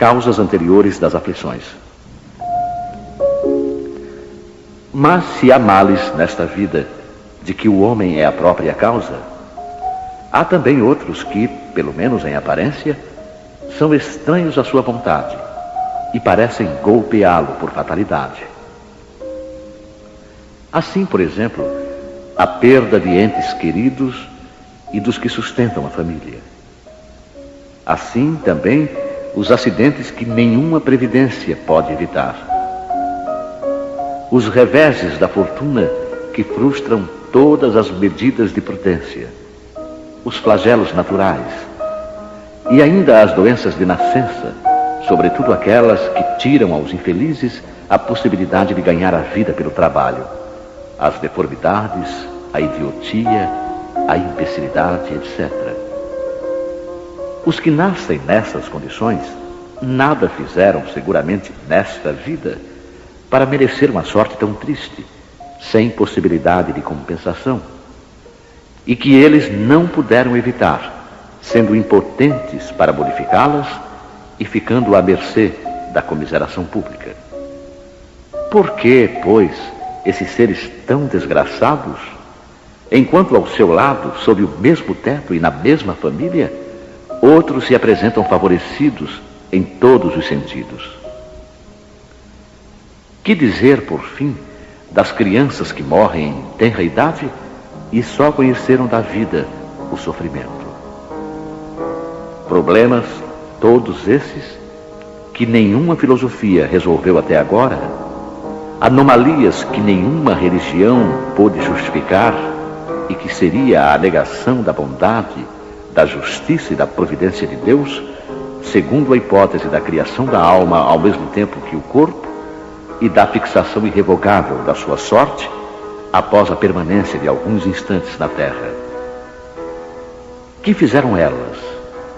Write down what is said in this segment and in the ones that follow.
causas anteriores das aflições. Mas se há males nesta vida de que o homem é a própria causa, há também outros que, pelo menos em aparência, são estranhos à sua vontade e parecem golpeá-lo por fatalidade. Assim, por exemplo, a perda de entes queridos e dos que sustentam a família. Assim, também, os acidentes que nenhuma previdência pode evitar. Os reveses da fortuna que frustram todas as medidas de prudência. Os flagelos naturais. E ainda as doenças de nascença, sobretudo aquelas que tiram aos infelizes a possibilidade de ganhar a vida pelo trabalho. As deformidades, a idiotia, a imbecilidade, etc. Os que nascem nessas condições nada fizeram seguramente nesta vida para merecer uma sorte tão triste, sem possibilidade de compensação, e que eles não puderam evitar, sendo impotentes para modificá-las e ficando à mercê da comiseração pública. Por que, pois, esses seres tão desgraçados, enquanto ao seu lado, sob o mesmo teto e na mesma família, outros se apresentam favorecidos em todos os sentidos? Que dizer, por fim, das crianças que morrem em tenra idade e só conheceram da vida o sofrimento? Problemas, todos esses, que nenhuma filosofia resolveu até agora, anomalias que nenhuma religião pôde justificar e que seria a negação da bondade, da justiça e da providência de Deus, segundo a hipótese da criação da alma ao mesmo tempo que o corpo e da fixação irrevogável da sua sorte após a permanência de alguns instantes na terra. Que fizeram elas,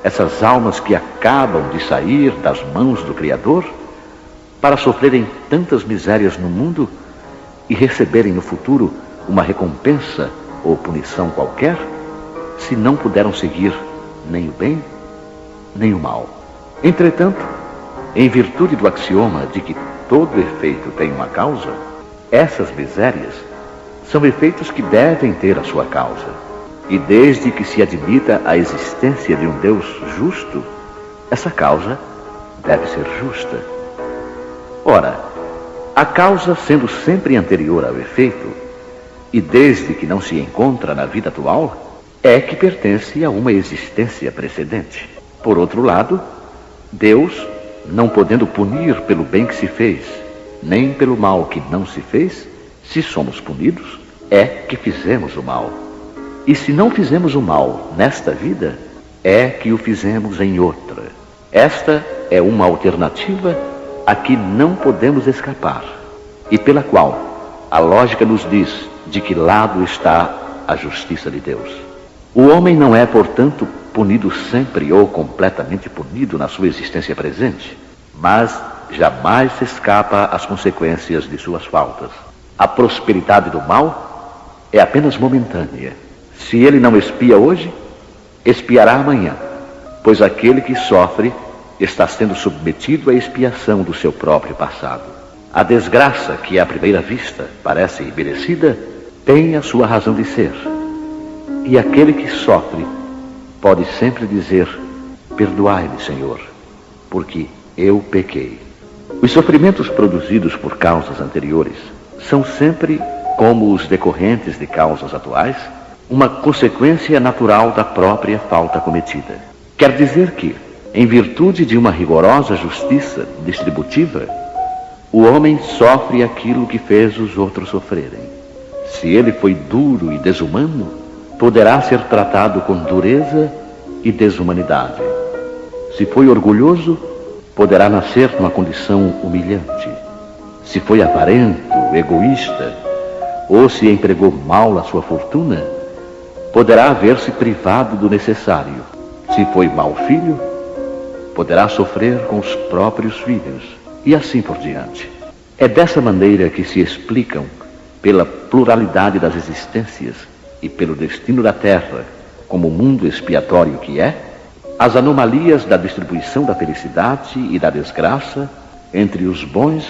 essas almas que acabam de sair das mãos do Criador, para sofrerem tantas misérias no mundo e receberem no futuro uma recompensa ou punição qualquer, se não puderam seguir nem o bem, nem o mal? Entretanto, em virtude do axioma de que todo efeito tem uma causa, essas misérias são efeitos que devem ter a sua causa. E desde que se admita a existência de um Deus justo, essa causa deve ser justa. Ora, a causa sendo sempre anterior ao efeito, e desde que não se encontra na vida atual, é que pertence a uma existência precedente. Por outro lado, Deus, não podendo punir pelo bem que se fez, nem pelo mal que não se fez, se somos punidos, é que fizemos o mal. E se não fizemos o mal nesta vida, é que o fizemos em outra. Esta é uma alternativa a que não podemos escapar, e pela qual a lógica nos diz de que lado está a justiça de Deus. O homem não é, portanto, punido sempre ou completamente punido na sua existência presente, mas jamais se escapa às consequências de suas faltas. A prosperidade do mal é apenas momentânea. Se ele não expia hoje, expiará amanhã, pois aquele que sofre está sendo submetido à expiação do seu próprio passado. A desgraça que à primeira vista parece imerecida tem a sua razão de ser, e aquele que sofre pode sempre dizer: perdoai-me, Senhor, porque eu pequei. Os sofrimentos produzidos por causas anteriores são sempre, como os decorrentes de causas atuais, uma consequência natural da própria falta cometida. Quer dizer que, em virtude de uma rigorosa justiça distributiva, o homem sofre aquilo que fez os outros sofrerem. Se ele foi duro e desumano, poderá ser tratado com dureza e desumanidade. Se foi orgulhoso, poderá nascer numa condição humilhante. Se foi avarento, egoísta, ou se empregou mal a sua fortuna, poderá ver-se privado do necessário. Se foi mau filho, poderá sofrer com os próprios filhos, e assim por diante. É dessa maneira que se explicam, pela pluralidade das existências e pelo destino da Terra, como mundo expiatório que é, as anomalias da distribuição da felicidade e da desgraça entre os bons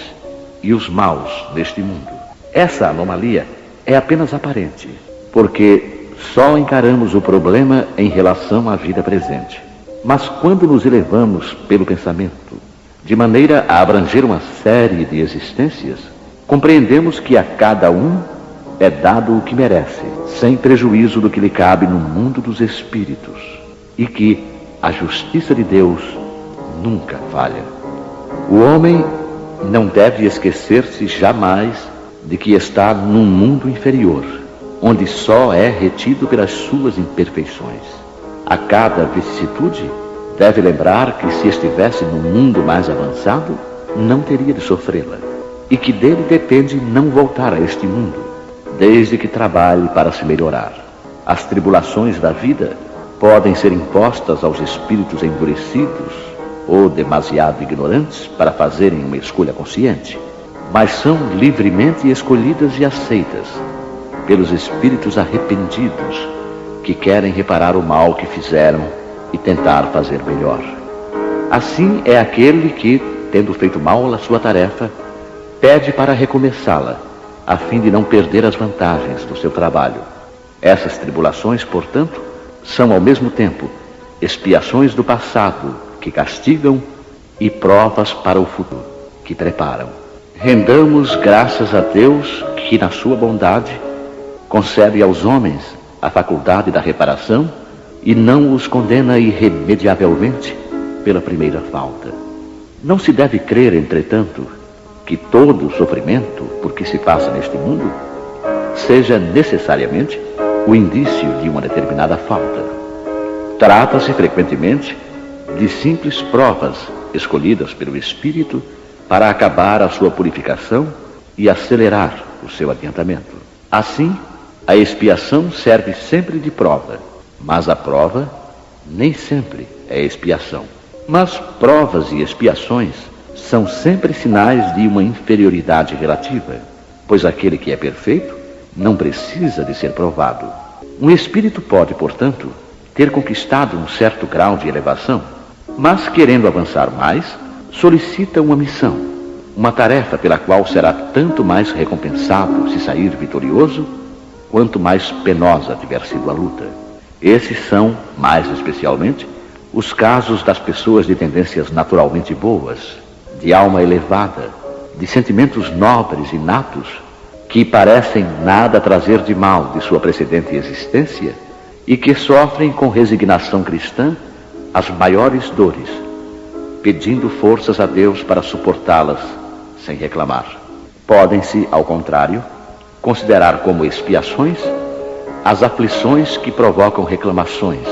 e os maus neste mundo. Essa anomalia é apenas aparente, porque só encaramos o problema em relação à vida presente. Mas quando nos elevamos pelo pensamento, de maneira a abranger uma série de existências, compreendemos que a cada um é dado o que merece, sem prejuízo do que lhe cabe no mundo dos espíritos, e que a justiça de Deus nunca falha. O homem não deve esquecer-se jamais de que está num mundo inferior, onde só é retido pelas suas imperfeições. A cada vicissitude, deve lembrar que se estivesse num mundo mais avançado, não teria de sofrê-la, e que dele depende não voltar a este mundo, desde que trabalhe para se melhorar. As tribulações da vida podem ser impostas aos espíritos endurecidos ou demasiado ignorantes para fazerem uma escolha consciente, mas são livremente escolhidas e aceitas pelos espíritos arrependidos que querem reparar o mal que fizeram e tentar fazer melhor. Assim é aquele que, tendo feito mal a sua tarefa, pede para recomeçá-la, a fim de não perder as vantagens do seu trabalho. Essas tribulações, portanto, são ao mesmo tempo expiações do passado que castigam e provas para o futuro que preparam. Rendamos graças a Deus que, na sua bondade, concede aos homens a faculdade da reparação e não os condena irremediavelmente pela primeira falta. Não se deve crer, entretanto, que todo sofrimento por que se passa neste mundo seja necessariamente o indício de uma determinada falta. Trata-se frequentemente de simples provas escolhidas pelo Espírito para acabar a sua purificação e acelerar o seu adiantamento. Assim, a expiação serve sempre de prova, mas a prova nem sempre é expiação. Mas provas e expiações são sempre sinais de uma inferioridade relativa, pois aquele que é perfeito não precisa de ser provado. Um espírito pode, portanto, ter conquistado um certo grau de elevação, mas, querendo avançar mais, solicita uma missão, uma tarefa pela qual será tanto mais recompensado se sair vitorioso, quanto mais penosa tiver sido a luta. Esses são, mais especialmente, os casos das pessoas de tendências naturalmente boas, de alma elevada, de sentimentos nobres e natos, que parecem nada trazer de mal de sua precedente existência e que sofrem com resignação cristã as maiores dores, pedindo forças a Deus para suportá-las sem reclamar. Podem-se, ao contrário, considerar como expiações as aflições que provocam reclamações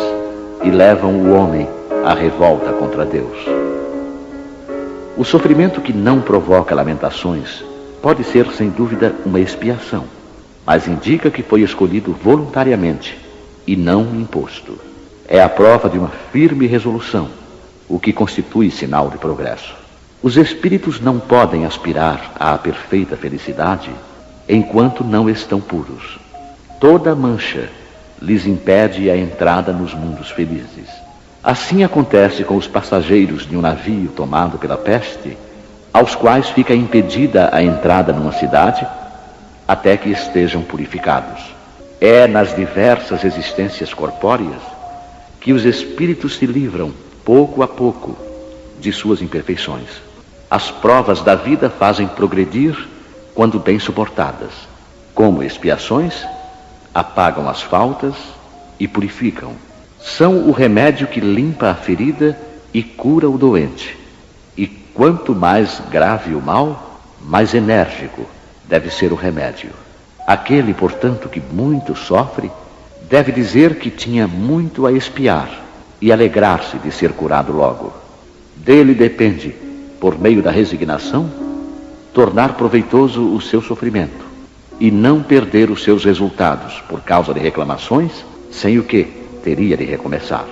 e levam o homem à revolta contra Deus. O sofrimento que não provoca lamentações pode ser, sem dúvida, uma expiação, mas indica que foi escolhido voluntariamente e não imposto. É a prova de uma firme resolução, o que constitui sinal de progresso. Os espíritos não podem aspirar à perfeita felicidade enquanto não estão puros. Toda mancha lhes impede a entrada nos mundos felizes. Assim acontece com os passageiros de um navio tomado pela peste, aos quais fica impedida a entrada numa cidade até que estejam purificados. É nas diversas existências corpóreas que os espíritos se livram, pouco a pouco, de suas imperfeições. As provas da vida fazem progredir quando bem suportadas. Como expiações, apagam as faltas e purificam. São o remédio que limpa a ferida e cura o doente. E quanto mais grave o mal, mais enérgico deve ser o remédio. Aquele, portanto, que muito sofre, deve dizer que tinha muito a expiar e alegrar-se de ser curado logo. Dele depende, por meio da resignação, tornar proveitoso o seu sofrimento e não perder os seus resultados por causa de reclamações, sem o que teria de recomeçar.